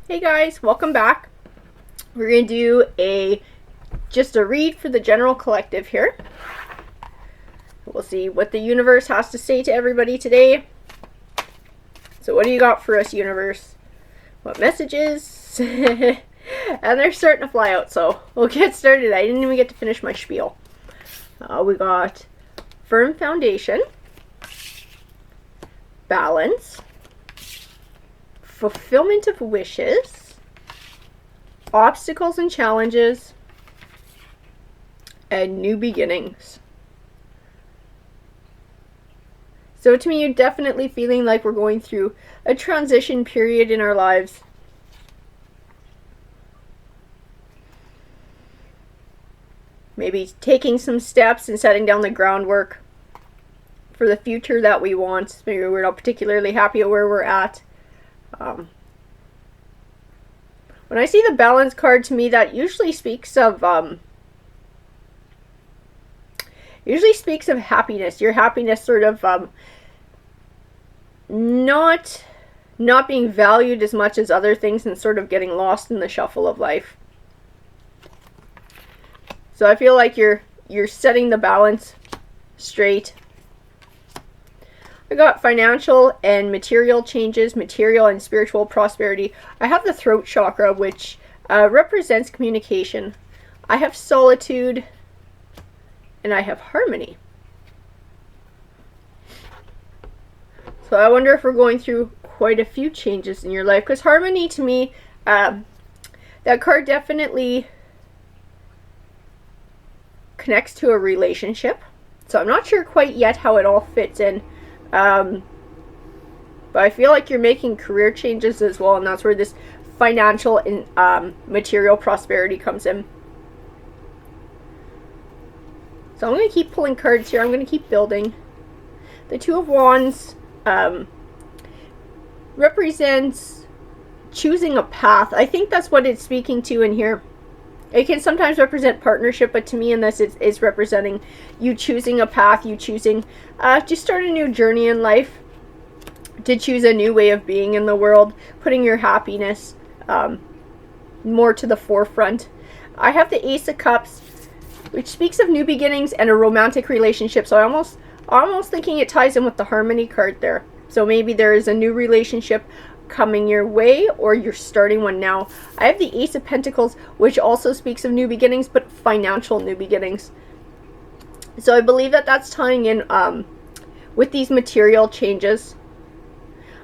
Hey guys, welcome back. We're going to do just a read for the general collective here. We'll see what the universe has to say to everybody today. So what do you got for us, universe? What messages? And they're starting to fly out, so we'll get started. I didn't even get to finish my spiel. We got firm foundation, balance, fulfillment of wishes, obstacles and challenges, and new beginnings. So to me, you're definitely feeling like we're going through a transition period in our lives. Maybe taking some steps and setting down the groundwork for the future that we want. Maybe we're not particularly happy at where we're at. When I see the balance card, to me that usually speaks of happiness. Your happiness sort of not being valued as much as other things and sort of getting lost in the shuffle of life. So I feel like you're setting the balance straight. I got financial and material changes, material and spiritual prosperity. I have the throat chakra, which represents communication. I have solitude, and I have harmony. So I wonder if we're going through quite a few changes in your life, because harmony to me, that card definitely connects to a relationship. So I'm not sure quite yet how it all fits in. But I feel like you're making career changes as well, and that's where this financial and material prosperity comes in. So I'm going to keep pulling cards here. I'm going to keep building. The Two of Wands represents choosing a path. I think that's what it's speaking to in here. It can sometimes represent partnership, but to me in this it's representing you choosing a path, you choosing to start a new journey in life, to choose a new way of being in the world, putting your happiness more to the forefront. I have the Ace of Cups, which speaks of new beginnings and a romantic relationship. So I'm almost thinking it ties in with the harmony card there. So maybe there is a new relationship coming your way, or you're starting one now. I have the Ace of Pentacles, which also speaks of new beginnings, but financial new beginnings. So I believe that that's tying in with these material changes.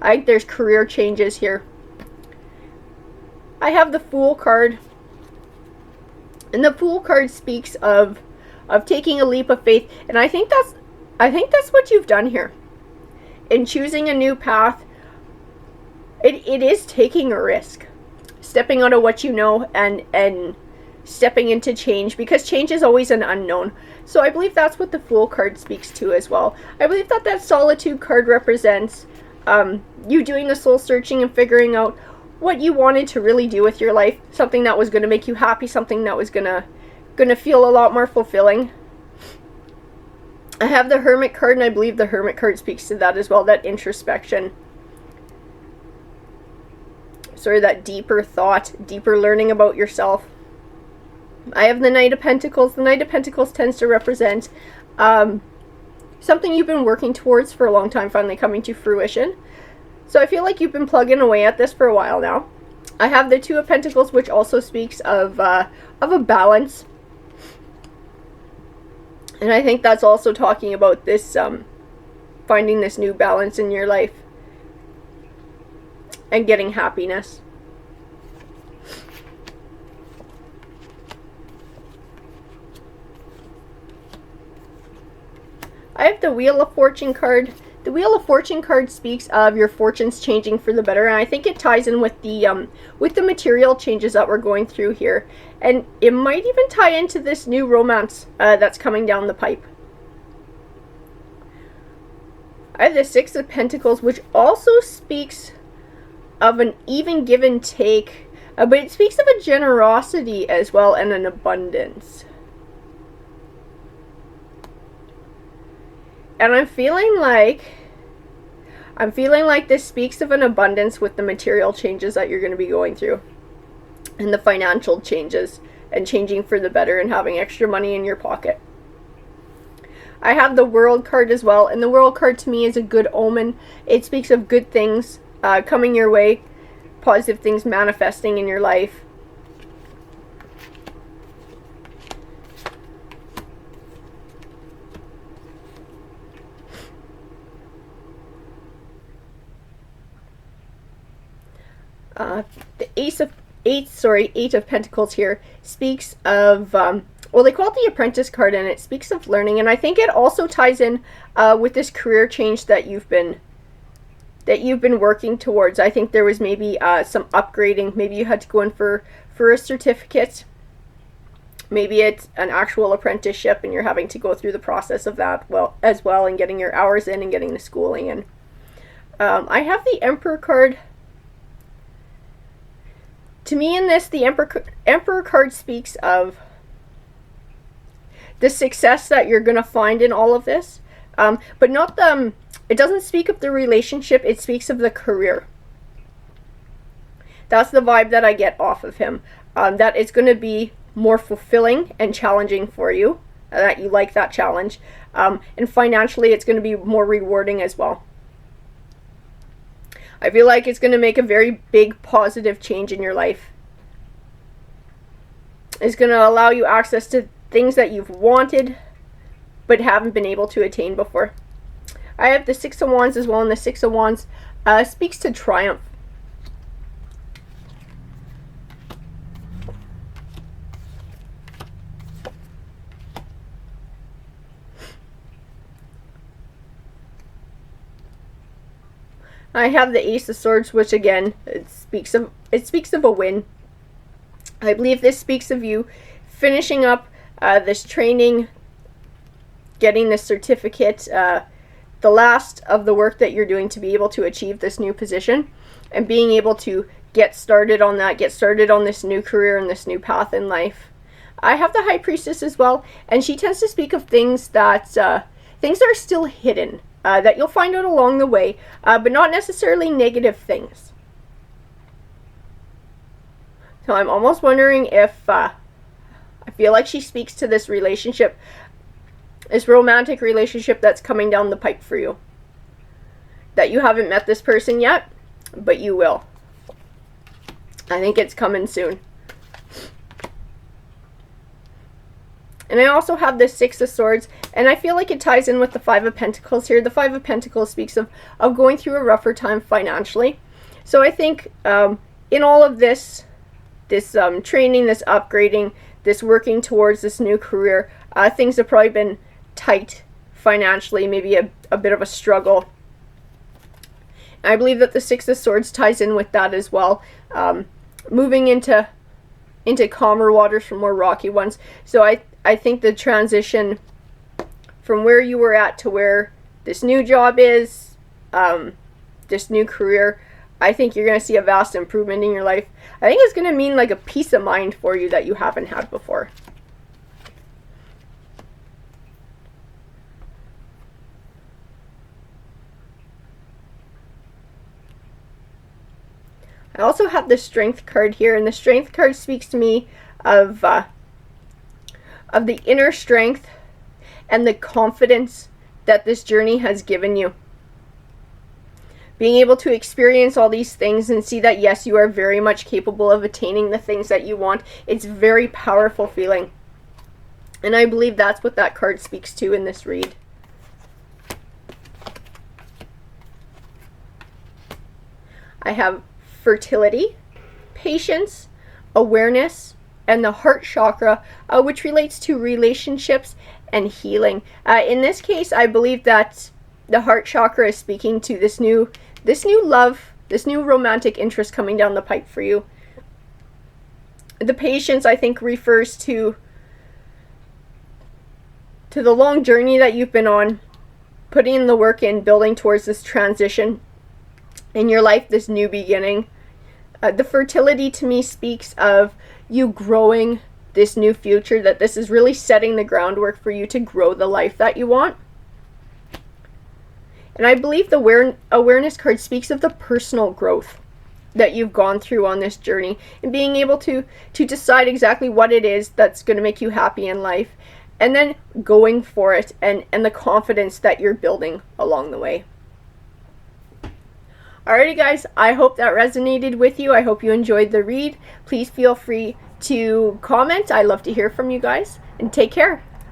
I think there's career changes here. I have the Fool card, and the Fool card speaks of taking a leap of faith, and I think that's what you've done here in choosing a new path. It is taking a risk, stepping out of what you know and stepping into change, because change is always an unknown. So I believe that's what the Fool card speaks to as well. I believe that Solitude card represents you doing the soul searching and figuring out what you wanted to really do with your life, something that was going to make you happy, something that was gonna feel a lot more fulfilling. I have the Hermit card, and I believe the Hermit card speaks to that as well, that introspection. Sort of that deeper thought, deeper learning about yourself. I have the Knight of Pentacles. The Knight of Pentacles tends to represent something you've been working towards for a long time finally coming to fruition. So I feel like you've been plugging away at this for a while now. I have the Two of Pentacles, which also speaks of a balance. And I think that's also talking about this finding this new balance in your life and getting happiness. I have the Wheel of Fortune card. The Wheel of Fortune card speaks of your fortunes changing for the better, and I think it ties in with the material changes that we're going through here, and it might even tie into this new romance that's coming down the pipe. I have the Six of Pentacles, which also speaks of an even give and take, but it speaks of a generosity as well and an abundance. And I'm feeling like I'm feeling like this speaks of an abundance with the material changes that you're going to be going through, and the financial changes, and changing for the better, and having extra money in your pocket. I have the World card as well, and the World card to me is a good omen. It speaks of good things coming your way, positive things manifesting in your life. The Eight of Pentacles here speaks of, well, they call it the Apprentice card, and it speaks of learning. And I think it also ties in with this career change that you've been working towards. I think there was maybe some upgrading. Maybe you had to go in for a certificate. Maybe it's an actual apprenticeship, and you're having to go through the process of that as well, and getting your hours in and getting the schooling in. I have the Emperor card. To me, in this, the Emperor card speaks of the success that you're going to find in all of this, but not the. It doesn't speak of the relationship. It speaks of the career. That's the vibe that I get off of him. That it's going to be more fulfilling and challenging for you. That you like that challenge, and financially, it's going to be more rewarding as well. I feel like it's going to make a very big positive change in your life. It's going to allow you access to things that you've wanted but haven't been able to attain before. I have the Six of Wands as well, and the Six of Wands speaks to triumph. I have the Ace of Swords, which again, it speaks of a win. I believe this speaks of you finishing up this training, getting this certificate, the last of the work that you're doing to be able to achieve this new position, and being able to get started on that, get started on this new career and this new path in life. I have the High Priestess as well, and she tends to speak of things that are still hidden. That you'll find out along the way, but not necessarily negative things. So I'm almost wondering if, I feel like she speaks to this relationship, this romantic relationship that's coming down the pipe for you. That you haven't met this person yet, but you will. I think it's coming soon. And I also have the Six of Swords, and I feel like it ties in with the Five of Pentacles here. The Five of Pentacles speaks of going through a rougher time financially. So I think in all of this training, this upgrading, this working towards this new career, things have probably been tight financially, maybe a bit of a struggle. And I believe that the Six of Swords ties in with that as well. Moving into calmer waters from more rocky ones. So I think the transition from where you were at to where this new job is, this new career, I think you're going to see a vast improvement in your life. I think it's going to mean like a peace of mind for you that you haven't had before. I also have the Strength card here, and the Strength card speaks to me of the inner strength and the confidence that this journey has given you. Being able to experience all these things and see that, yes, you are very much capable of attaining the things that you want. It's a very powerful feeling. And I believe that's what that card speaks to in this read. I have fertility, patience, awareness, and the heart chakra, which relates to relationships and healing. In this case, I believe that the heart chakra is speaking to this new love, this new romantic interest coming down the pipe for you. The patience, I think, refers to the long journey that you've been on, putting in the work in, building towards this transition in your life, this new beginning. The fertility to me speaks of you growing this new future, that this is really setting the groundwork for you to grow the life that you want. And I believe the awareness card speaks of the personal growth that you've gone through on this journey, and being able to decide exactly what it is that's going to make you happy in life, and then going for it, and the confidence that you're building along the way. Alrighty guys, I hope that resonated with you. I hope you enjoyed the read. Please feel free to comment. I love to hear from you guys, and take care.